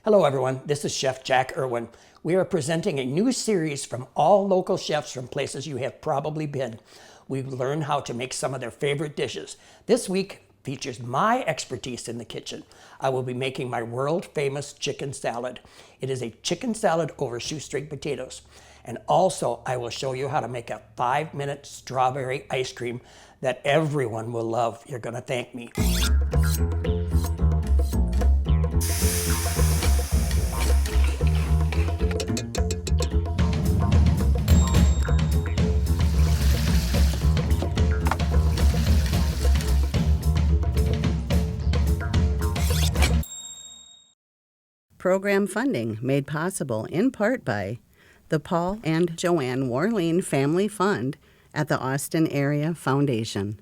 Hello everyone, this is Chef Jack Irwin. We are presenting a new series from all local chefs from places you have probably been. We've learned how to make some of their favorite dishes. This week features my expertise in the kitchen. I will be making my world famous chicken salad. It is a chicken salad over shoestring potatoes. And also I will show you how to make a 5-minute strawberry ice cream that everyone will love. You're gonna thank me. Program funding made possible in part by the Paul and Joanne Warleen Family Fund at the Austin Area Foundation.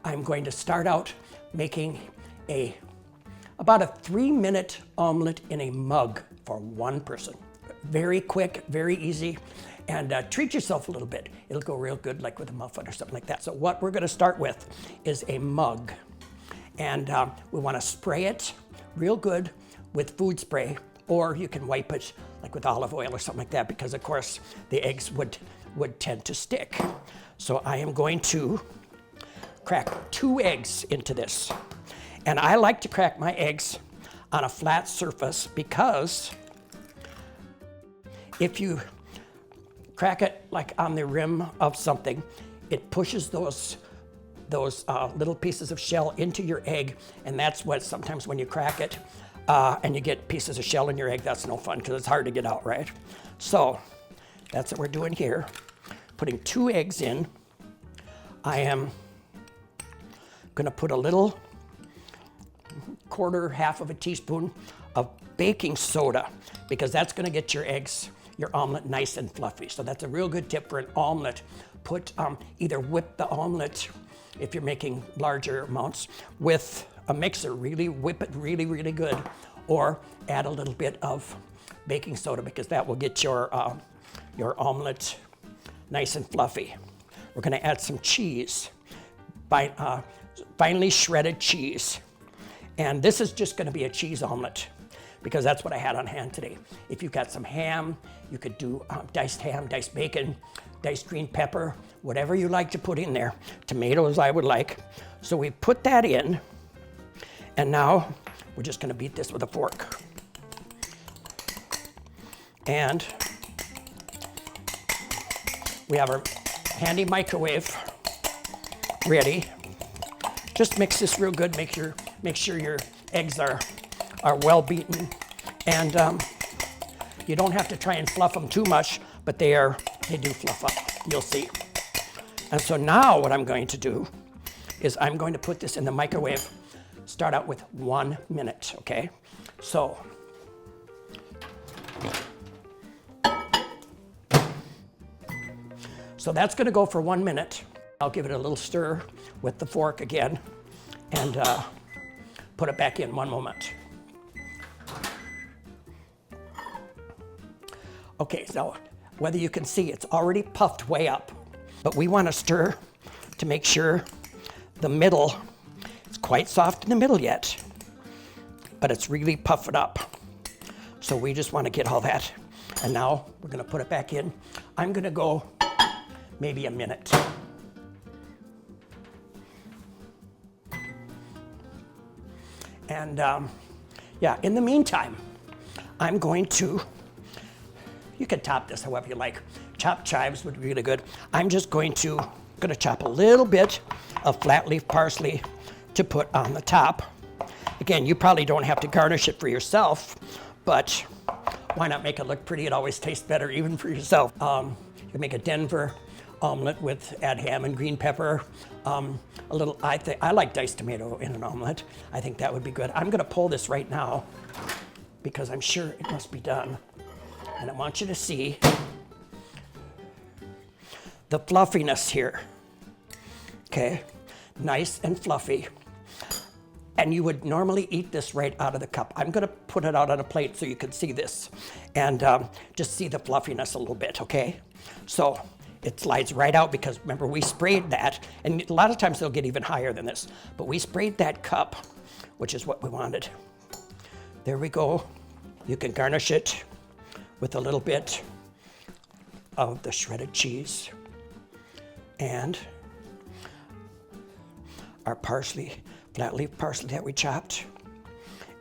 I'm going to start out making about a 3-minute omelet in a mug for one person. Very quick, very easy, and treat yourself a little bit. It'll go real good like with a muffin or something like that. So what we're going to start with is a mug, and we want to spray it real good with food spray, or you can wipe it like with olive oil or something like that, because of course the eggs would tend to stick. So I am going to crack 2 eggs into this. And I like to crack my eggs on a flat surface, because if you crack it like on the rim of something, it pushes those little pieces of shell into your egg, and that's what sometimes when you crack it and you get pieces of shell in your egg, that's no fun because it's hard to get out, right? So that's what we're doing here. Putting 2 eggs in. I am gonna put a little half of a teaspoon of baking soda, because that's gonna get your eggs, your omelet nice and fluffy. So that's a real good tip for an omelet. Put either whip the omelet, if you're making larger amounts, with a mixer, really whip it really, really good, or add a little bit of baking soda, because that will get your omelet nice and fluffy. We're gonna add some cheese, finely shredded cheese. And this is just gonna be a cheese omelet, because that's what I had on hand today. If you've got some ham, you could do diced ham, diced bacon, diced green pepper, whatever you like to put in there. Tomatoes I would like. So we put that in, and now we're just gonna beat this with a fork. And we have our handy microwave ready. Just mix this real good, make sure your eggs are well beaten. And you don't have to try and fluff them too much, but they do fluff up, you'll see. And so now what I'm going to do is I'm going to put this in the microwave. Start out with 1 minute, okay? So that's gonna go for 1 minute. I'll give it a little stir with the fork again, and put it back in 1 moment. Okay, so whether you can see, it's already puffed way up, but we want to stir to make sure the middle, it's quite soft in the middle yet, but it's really puffed up. So we just want to get all that. And now we're going to put it back in. I'm going to go maybe a minute. And yeah, in the meantime, I'm going to, you can top this however you like. Chopped chives would be really good. I'm just going to chop a little bit of flat leaf parsley to put on the top. Again, you probably don't have to garnish it for yourself, but why not make it look pretty? It always tastes better even for yourself. You can make a Denver omelet add ham and green pepper. I like diced tomato in an omelet. I think that would be good. I'm gonna pull this right now because I'm sure it must be done. And I want you to see the fluffiness here. Okay, nice and fluffy. And you would normally eat this right out of the cup. I'm gonna put it out on a plate so you can see this and just see the fluffiness a little bit, okay? So it slides right out because remember we sprayed that, and a lot of times they'll get even higher than this, but we sprayed that cup, which is what we wanted. There we go. You can garnish it with a little bit of the shredded cheese and our parsley, flat leaf parsley that we chopped.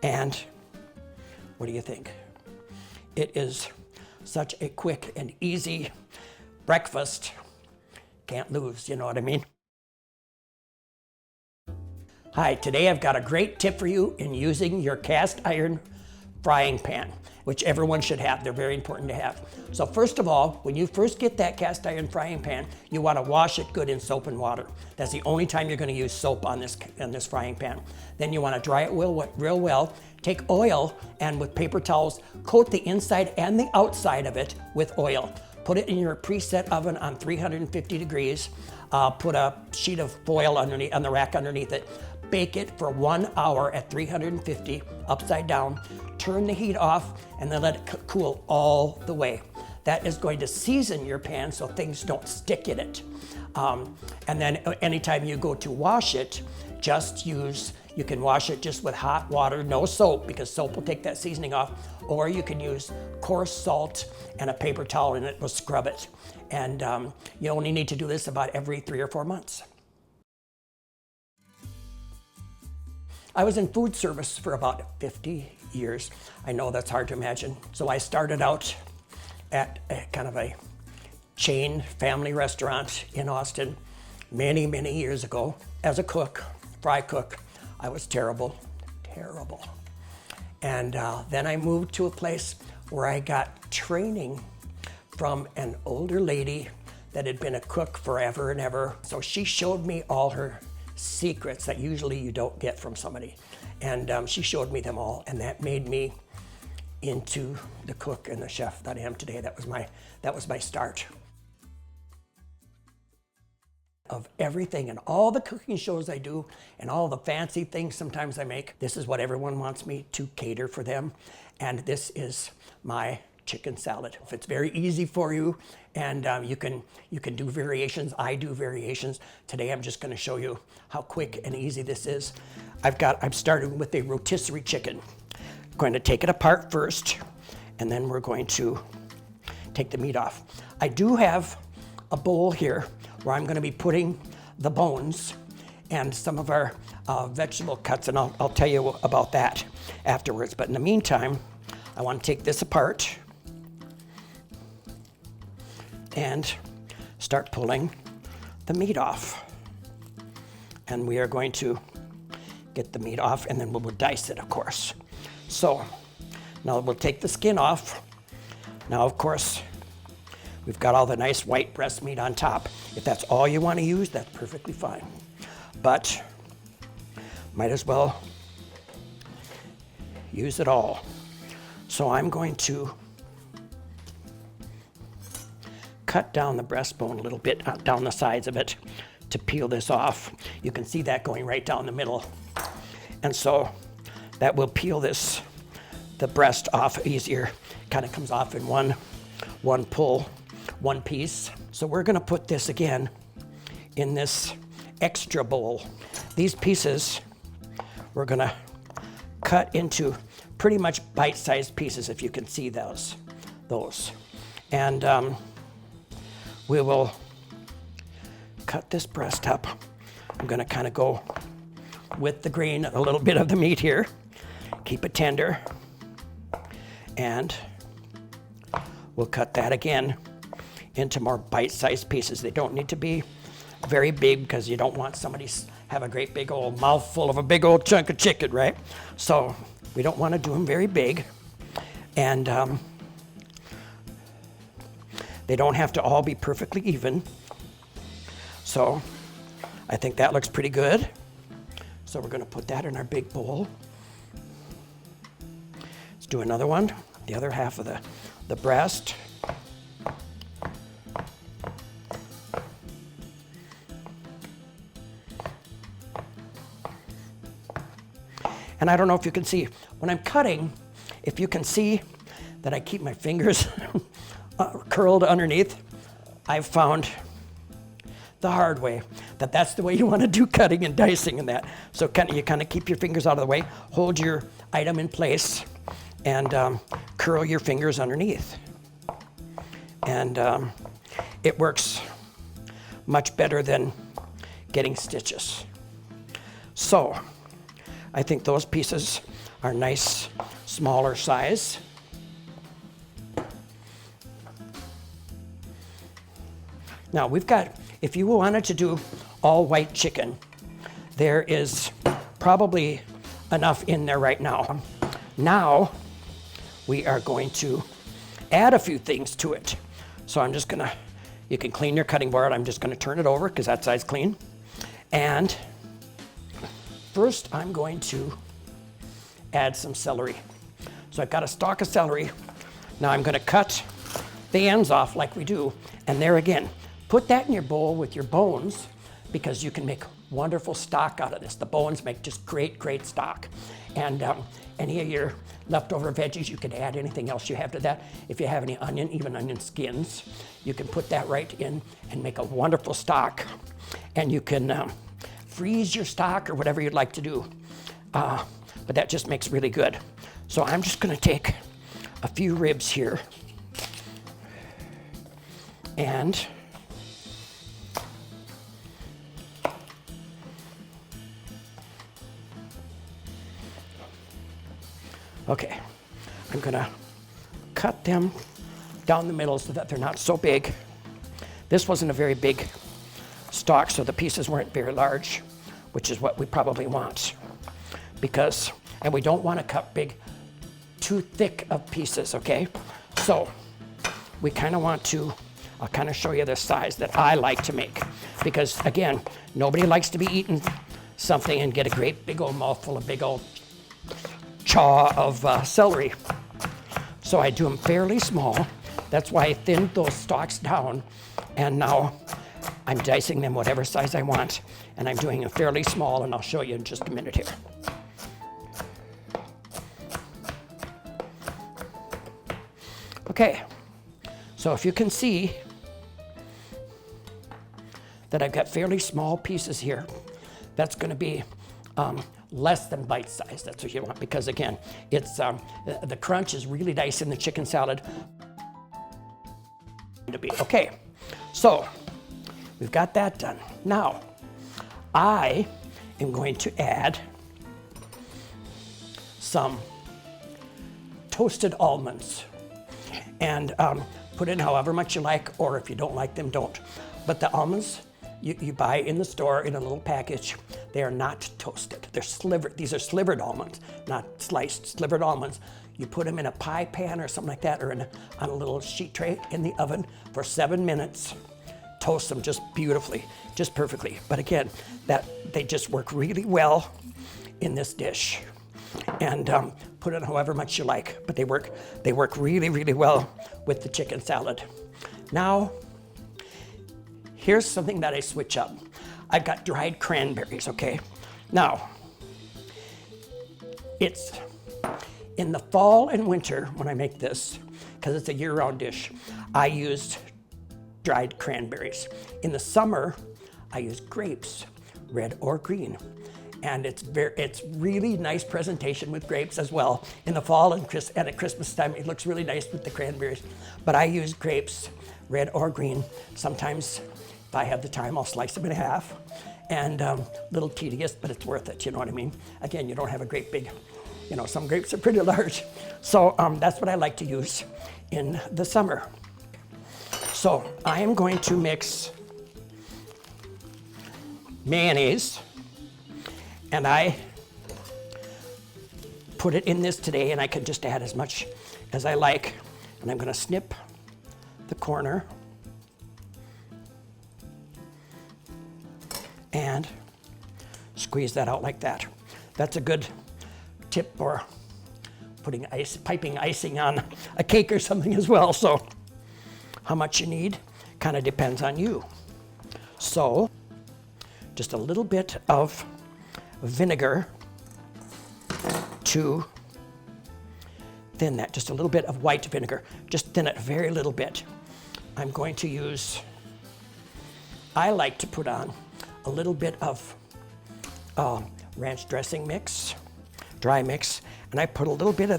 And what do you think? It is such a quick and easy breakfast. Can't lose, you know what I mean? Hi, today I've got a great tip for you in using your cast iron frying pan, which everyone should have. They're very important to have. So first of all, when you first get that cast iron frying pan, you want to wash it good in soap and water. That's the only time you're going to use soap on this frying pan. Then you want to dry it real well. Take oil and with paper towels, coat the inside and the outside of it with oil. Put it in your preset oven on 350 degrees. Put a sheet of foil underneath on the rack underneath it. Bake it for 1 hour at 350, upside down. Turn the heat off and then let it cool all the way. That is going to season your pan so things don't stick in it. And then anytime you go to wash it, you can wash it just with hot water, no soap, because soap will take that seasoning off, or you can use coarse salt and a paper towel and it will scrub it. And you only need to do this about every 3 or 4 months. I was in food service for about 50 years. I know that's hard to imagine. So I started out at a kind of a chain family restaurant in Austin many, many years ago. As a cook, fry cook, I was terrible. And then I moved to a place where I got training from an older lady that had been a cook forever and ever. So she showed me all her secrets that usually you don't get from somebody. And she showed me them all, and that made me into the cook and the chef that I am today. That was my start. Of everything and all the cooking shows I do and all the fancy things sometimes I make, this is what everyone wants me to cater for them. And this is my chicken salad. It's very easy for you, and you can do variations. I do variations. Today I'm just going to show you how quick and easy this is. I'm starting with a rotisserie chicken. I'm going to take it apart first, and then we're going to take the meat off. I do have a bowl here where I'm going to be putting the bones and some of our vegetable cuts, and I'll tell you about that afterwards. But in the meantime, I want to take this apart and start pulling the meat off. And we are going to get the meat off, and then we'll dice it, of course. So now we'll take the skin off. Now, of course, we've got all the nice white breast meat on top. If that's all you want to use, that's perfectly fine. But might as well use it all. So I'm going to cut down the breastbone a little bit, down the sides of it, to peel this off. You can see that going right down the middle. And so that will peel the breast off easier. Kind of comes off in one pull, one piece. So we're gonna put this again in this extra bowl. These pieces we're gonna cut into pretty much bite-sized pieces, if you can see those. And we will cut this breast up. I'm gonna kind of go with the grain, a little bit of the meat here. Keep it tender. And we'll cut that again into more bite-sized pieces. They don't need to be very big because you don't want somebody have a great big old mouthful of a big old chunk of chicken, right? So we don't want to do them very big. And they don't have to all be perfectly even. So I think that looks pretty good. So we're going to put that in our big bowl. Let's do another one, the other half of the breast. And I don't know if you can see, when I'm cutting, if you can see that I keep my fingers curled underneath, I've found the hard way that that's the way you want to do cutting and dicing and that. So you kind of keep your fingers out of the way, hold your item in place, and curl your fingers underneath. And it works much better than getting stitches. So I think those pieces are nice, smaller size. Now we've got, if you wanted to do all white chicken, there is probably enough in there right now. Now we are going to add a few things to it. So I'm just gonna, you can clean your cutting board. I'm just gonna turn it over because that side's clean. And first I'm going to add some celery. So I've got a stalk of celery. Now I'm gonna cut the ends off like we do. And there again, put that in your bowl with your bones because you can make wonderful stock out of this. The bones make just great, great stock. And any of your leftover veggies, you can add anything else you have to that. If you have any onion, even onion skins, you can put that right in and make a wonderful stock. And you can freeze your stock or whatever you'd like to do. But that just makes really good. So I'm just gonna take a few ribs here and okay, I'm gonna cut them down the middle so that they're not so big. This wasn't a very big stock, so the pieces weren't very large, which is what we probably want. Because, and we don't want to cut big, too thick of pieces, okay? So we kind of want to, I'll kind of show you the size that I like to make. Because again, nobody likes to be eating something and get a great big old mouthful of big old chaw of celery. So I do them fairly small. That's why I thinned those stalks down. And now I'm dicing them whatever size I want. And I'm doing them fairly small, and I'll show you in just a minute here. Okay, so if you can see that I've got fairly small pieces here, that's going to be less than bite size. That's what you want, because again, it's the crunch is really nice in the chicken salad. Okay, so we've got that done. Now, I am going to add some toasted almonds. And put in however much you like, or if you don't like them, don't. But the almonds you buy in the store in a little package, they are not toasted. They're slivered. These are slivered almonds, not sliced, slivered almonds. You put them in a pie pan or something like that, or on a little sheet tray in the oven for 7 minutes. Toast them just beautifully, just perfectly. But again, they just work really well in this dish. And put in however much you like, but they work really, really well with the chicken salad. Now, here's something that I switch up. I've got dried cranberries, okay? Now, it's in the fall and winter when I make this, because it's a year-round dish, I used dried cranberries. In the summer, I use grapes, red or green. And it's really nice presentation with grapes as well. In the fall and at Christmas time, it looks really nice with the cranberries. But I use grapes, red or green. Sometimes, if I have the time, I'll slice them in half. And a little tedious, but it's worth it, you know what I mean? Again, you don't have a great big, some grapes are pretty large. So that's what I like to use in the summer. So I am going to mix mayonnaise. And I put it in this today, and I can just add as much as I like. And I'm gonna snip the corner and squeeze that out like that. That's a good tip for putting piping icing on a cake or something as well. So how much you need kind of depends on you. So just a little bit of vinegar to thin that, just a little bit of white vinegar, just thin it a very little bit. I'm going to use, I like to put on a little bit of ranch dressing mix, dry mix, and I put a little bit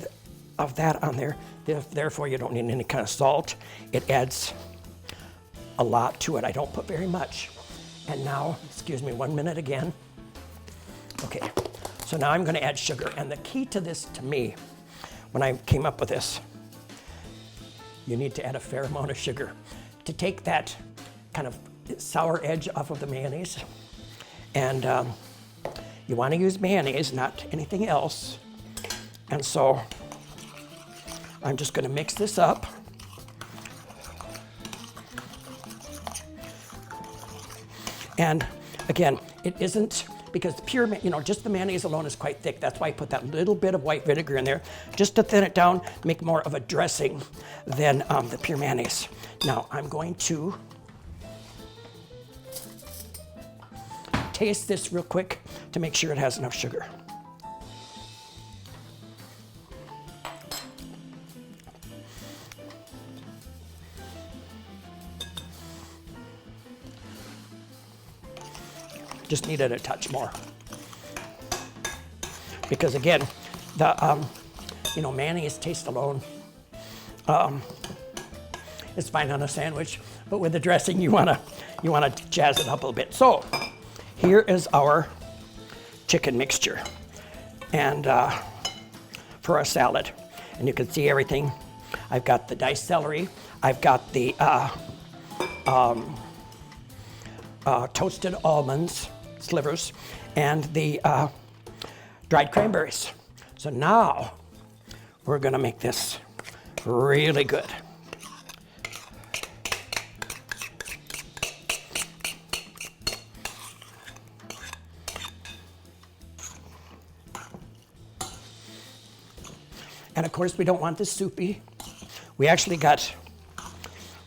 of that on there. Therefore, you don't need any kind of salt. It adds a lot to it. I don't put very much. And now, excuse me, 1 minute again. Okay, so now I'm going to add sugar. And the key to this, to me, when I came up with this, you need to add a fair amount of sugar to take that kind of sour edge off of the mayonnaise. And you want to use mayonnaise, not anything else. And so I'm just going to mix this up. And again, it isn't, because pure, just the mayonnaise alone is quite thick. That's why I put that little bit of white vinegar in there, just to thin it down, make more of a dressing than the pure mayonnaise. Now, I'm going to taste this real quick to make sure it has enough sugar. Just needed a touch more. Because again, the mayonnaise taste alone is fine on a sandwich, but with the dressing you wanna jazz it up a little bit. So here is our chicken mixture, and for our salad, and you can see everything. I've got the diced celery. I've got the toasted almonds, slivers, and the dried cranberries. So now we're gonna make this really good. And of course, we don't want this soupy. We actually got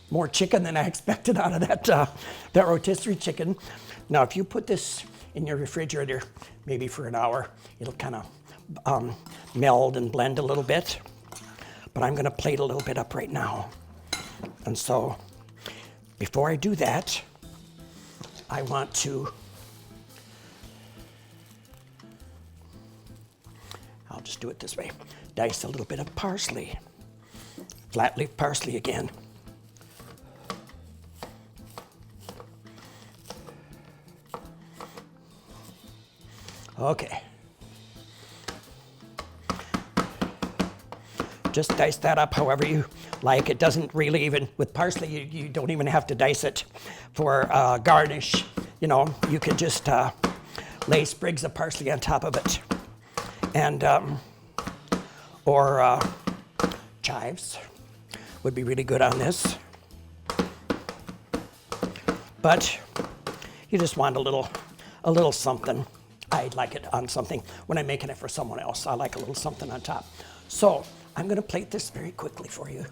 more chicken than I expected out of that rotisserie chicken. Now, if you put this in your refrigerator, maybe for an hour, it'll kind of meld and blend a little bit. But I'm gonna plate a little bit up right now. And so, before I do that, I want to, I'll just do it this way. Dice a little bit of parsley. Flat leaf parsley again. Okay. Just dice that up however you like. It doesn't really even, with parsley, you don't even have to dice it for garnish. You could just lay sprigs of parsley on top of it. And, or chives would be really good on this. But you just want a little something. I like it on something. When I'm making it for someone else, I like a little something on top. So I'm gonna plate this very quickly for you.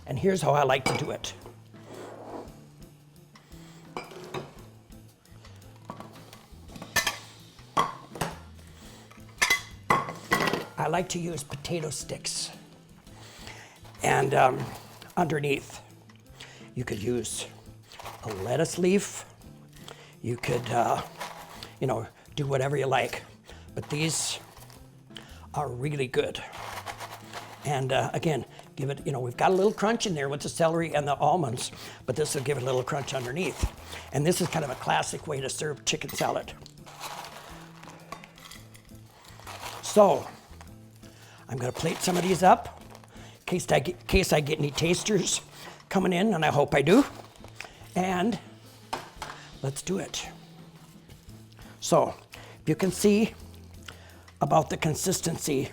And here's how I like to do it. I like to use potato sticks. And underneath, you could use a lettuce leaf. You could, do whatever you like. But these are really good. And again, give it, we've got a little crunch in there with the celery and the almonds, but this will give it a little crunch underneath. And this is kind of a classic way to serve chicken salad. So, I'm gonna plate some of these up in case I get any tasters coming in, and I hope I do. And let's do it. So, if you can see about the consistency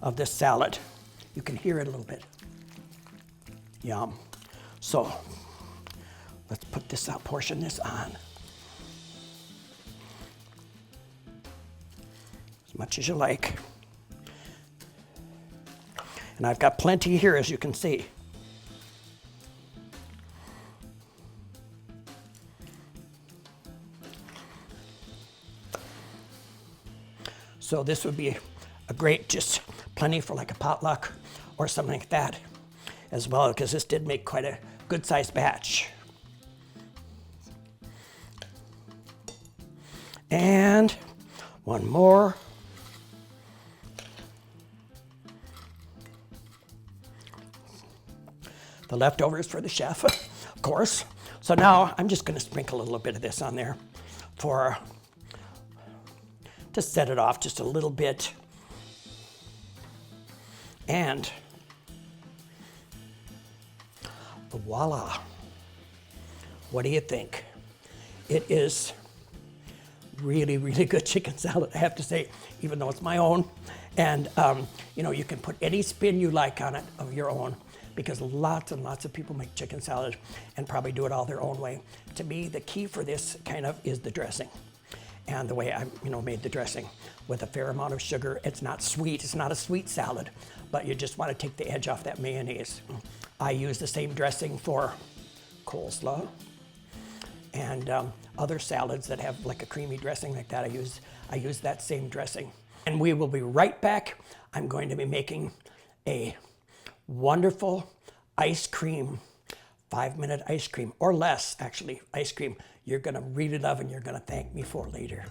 of this salad, you can hear it a little bit. Yum. So, let's put this out, portion this on. As much as you like. And I've got plenty here, as you can see. So this would be a great, just plenty for like a potluck or something like that as well, because this did make quite a good sized batch. And one more. the leftovers for the chef, of course. So now I'm just going to sprinkle a little bit of this on there to set it off just a little bit. And voila. What do you think? It is really, really good chicken salad, I have to say, even though it's my own. And you know, you can put any spin you like on it of your own, because lots and lots of people make chicken salad and probably do it all their own way. To me, the key for this kind of is the dressing. And the way I made the dressing with a fair amount of sugar. It's not sweet, it's not a sweet salad, but you just want to take the edge off that mayonnaise. I use the same dressing for coleslaw and other salads that have like a creamy dressing like that. I use that same dressing. And we will be right back. I'm going to be making a wonderful ice cream, 5-minute ice cream, or less actually, ice cream you're gonna really love and you're gonna thank me for later.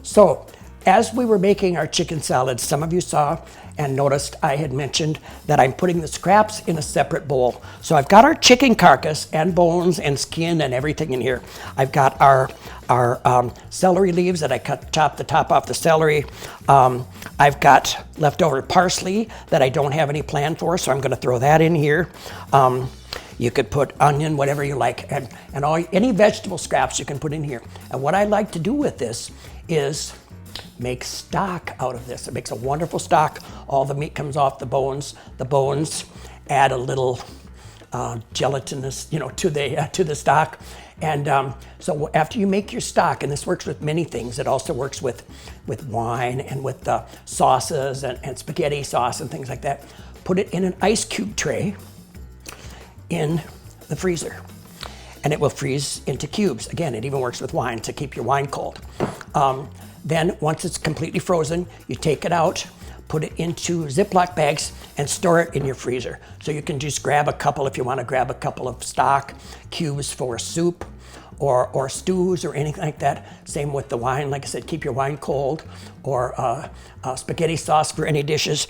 So, as we were making our chicken salad, some of you saw and noticed I had mentioned that I'm putting the scraps in a separate bowl. So I've got our chicken carcass and bones and skin and everything in here. I've got our celery leaves that I chopped the top off the celery. I've got leftover parsley that I don't have any plan for, so I'm gonna throw that in here. You could put onion, whatever you like, and any vegetable scraps you can put in here. And what I like to do with this is make stock out of this. It makes a wonderful stock. All the meat comes off the bones. The bones add a little gelatinous, to the stock. And so after you make your stock, and this works with many things, it also works with wine and with sauces and spaghetti sauce and things like that. Put it in an ice cube tray in the freezer, and it will freeze into cubes. Again, it even works with wine to keep your wine cold. Then once it's completely frozen, you take it out, put it into Ziploc bags and store it in your freezer. So you can just grab a couple if you want to grab a couple of stock cubes for soup or stews or anything like that. Same with the wine. Like I said, keep your wine cold, or spaghetti sauce for any dishes.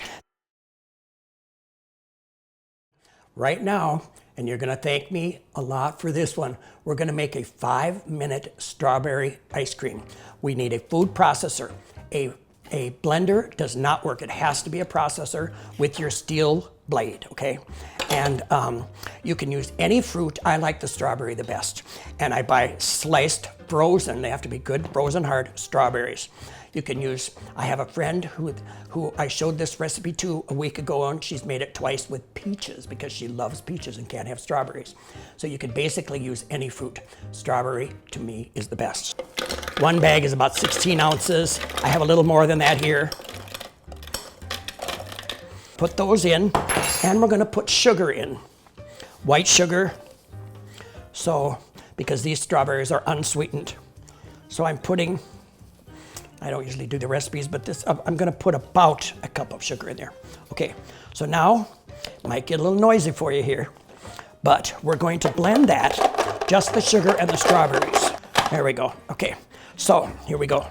Right now, and you're gonna thank me a lot for this one, we're gonna make a 5-minute strawberry ice cream. We need a food processor. A blender does not work. It has to be a processor with your steel blade, okay? And you can use any fruit. I like the strawberry the best. And I buy sliced frozen, they have to be good frozen hard strawberries. You can use, I have a friend who I showed this recipe to a week ago, and she's made it twice with peaches because she loves peaches and can't have strawberries. So you can basically use any fruit. Strawberry, to me, is the best. One bag is about 16 ounces. I have a little more than that here. Put those in, and we're gonna put sugar in. White sugar, so, because these strawberries are unsweetened. So I'm putting, I don't usually do the recipes, but this, I'm gonna put about a cup of sugar in there. Okay, so now, might get a little noisy for you here, but we're going to blend that, just the sugar and the strawberries. There we go, okay. So, here we go.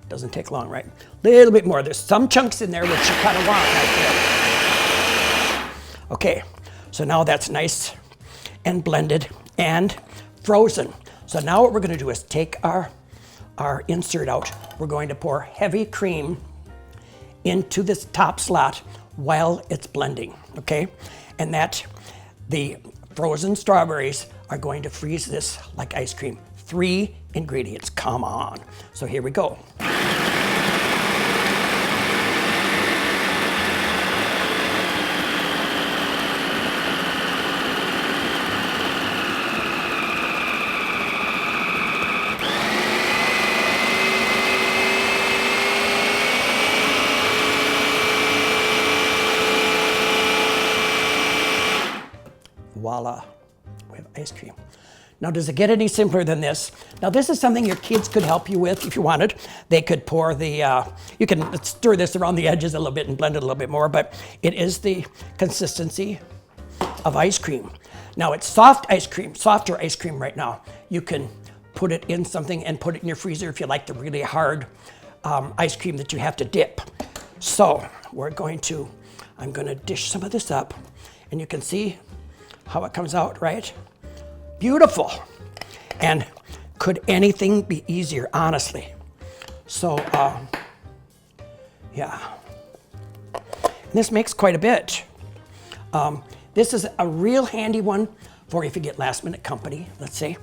Doesn't take long, right? A little bit more. There's some chunks in there which you kind of want right there. Okay, so now that's nice and blended and frozen. So now what we're gonna do is take our insert out. We're going to pour heavy cream into this top slot while it's blending, okay? And that the frozen strawberries are going to freeze this like ice cream. 3 ingredients, come on. So here we go. Voila, we have ice cream. Now, does it get any simpler than this? Now, this is something your kids could help you with if you wanted. They could pour you can stir this around the edges a little bit and blend it a little bit more, but it is the consistency of ice cream. Now, it's soft ice cream, softer ice cream right now. You can put it in something and put it in your freezer if you like the really hard ice cream that you have to dip. So, I'm going to dish some of this up, and you can see how it comes out, right? Beautiful. And could anything be easier, honestly? So, yeah. And this makes quite a bit. This is a real handy one for if you get last minute company, let's say,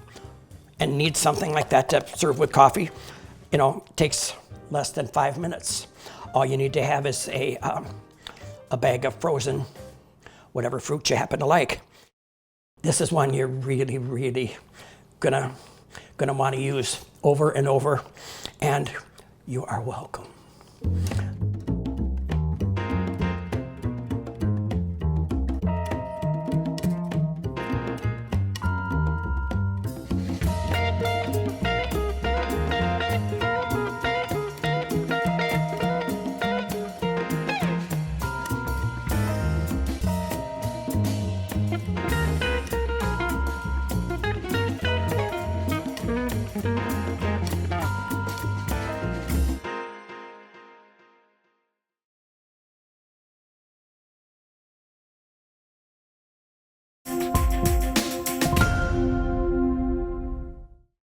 and need something like that to serve with coffee. You know, takes less than 5 minutes. All you need to have is a bag of frozen, whatever fruit you happen to like. This is one you're really, really gonna want to use over and over, and you are welcome.